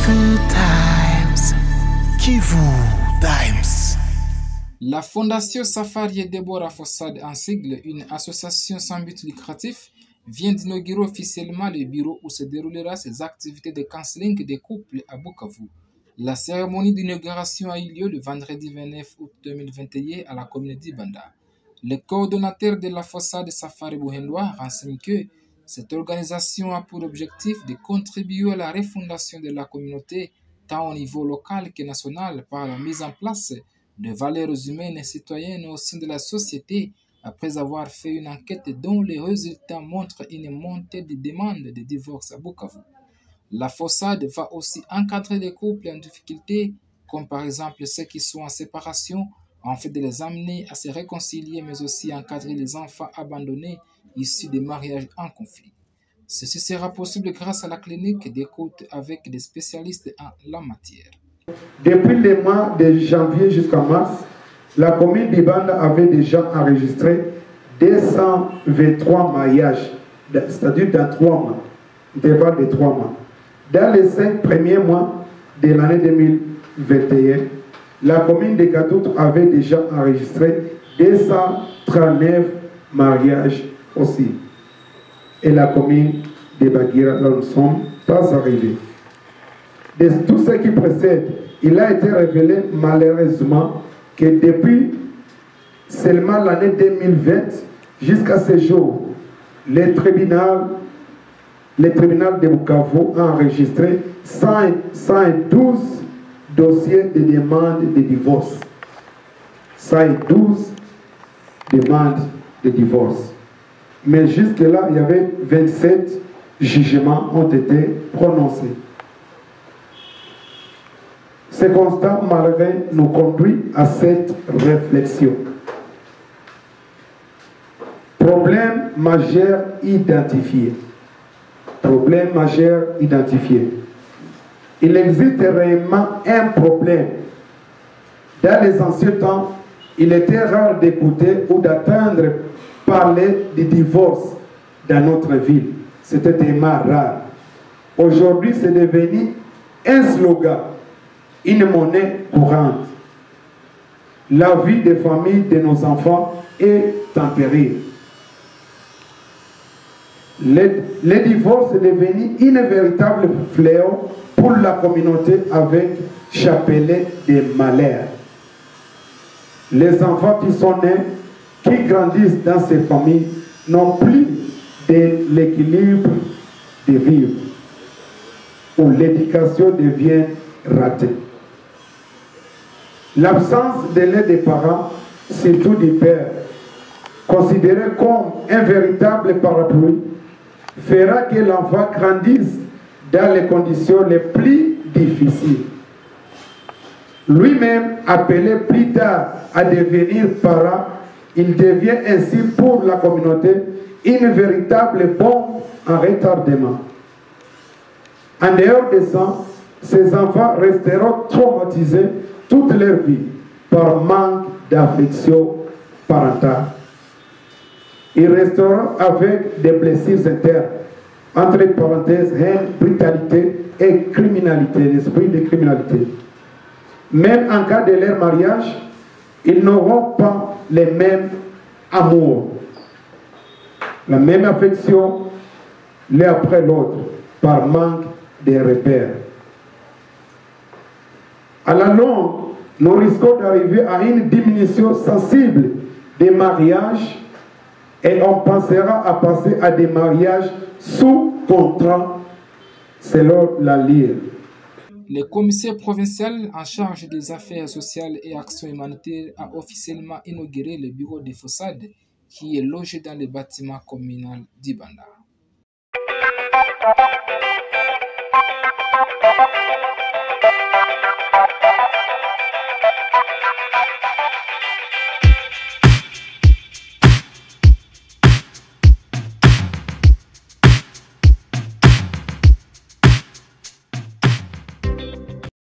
Kivu Times. Kivu Times. La Fondation Safari Deborah Fossade, en sigle, une association sans but lucratif, vient d'inaugurer officiellement le bureau où se déroulera ses activités de counseling des couples à Bukavu. La cérémonie d'inauguration a eu lieu le vendredi 29 août 2021 à la commune d'Ibanda. Le coordonnateur de la Fossade Safari Buhendoa renseigne que cette organisation a pour objectif de contribuer à la refondation de la communauté tant au niveau local que national par la mise en place de valeurs humaines et citoyennes au sein de la société après avoir fait une enquête dont les résultats montrent une montée des demandes de divorce à Bukavu. La Fossade va aussi encadrer les couples en difficulté, comme par exemple ceux qui sont en séparation, afin de les amener à se réconcilier, mais aussi encadrer les enfants abandonnés issus des mariages en conflit. Ceci sera possible grâce à la clinique d'écoute avec des spécialistes en la matière. Depuis les mois de janvier jusqu'à mars, la commune d'Ibanda avait déjà enregistré 223 mariages, c'est-à-dire dans 3 mois, intervalle de 3 mois. Dans les 5 premiers mois de l'année 2021, la commune de Katoutou avait déjà enregistré 239 mariages aussi. Et la commune de Bagira, nous ne sommes pas arrivés. De tout ce qui précède, il a été révélé malheureusement que depuis seulement l'année 2020 jusqu'à ce jour, le tribunal de Bukavu a enregistré 112 dossiers de demande de divorce. 112 demandes de divorce. Mais jusque-là, il y avait 27 jugements ont été prononcés. Ce constat malheureux nous conduit à cette réflexion. Problème majeur identifié. Problème majeur identifié. Il existe réellement un problème. Dans les anciens temps, il était rare d'écouter ou d'entendre parler du divorce dans notre ville. C'était tellement rare. Aujourd'hui, c'est devenu un slogan, une monnaie courante. La vie des familles de nos enfants est en péril. Le divorce est devenu une véritable fléau pour la communauté avec chapelet de malheur. Les enfants qui sont nés, qui grandissent dans ces familles, n'ont plus de l'équilibre de vivre, où l'éducation devient ratée. L'absence de l'aide des parents, surtout du père, considéré comme un véritable parapluie, fera que l'enfant grandisse dans les conditions les plus difficiles. Lui-même, appelé plus tard à devenir parent, il devient ainsi pour la communauté une véritable bombe en retardement. En dehors de ça, ces enfants resteront traumatisés toute leur vie par manque d'affection parentale. Ils resteront avec des blessures internes, entre parenthèses, haine, brutalité et criminalité, l'esprit de criminalité. Même en cas de leur mariage, ils n'auront pas les mêmes amours, la même affection l'un après l'autre, par manque de repères. À la longue, nous risquons d'arriver à une diminution sensible des mariages et on pensera à passer à des mariages sous contrat selon la LIR. Le commissaire provincial en charge des affaires sociales et actions humanitaires a officiellement inauguré le bureau des Fossades qui est logé dans le bâtiment communal d'Ibanda.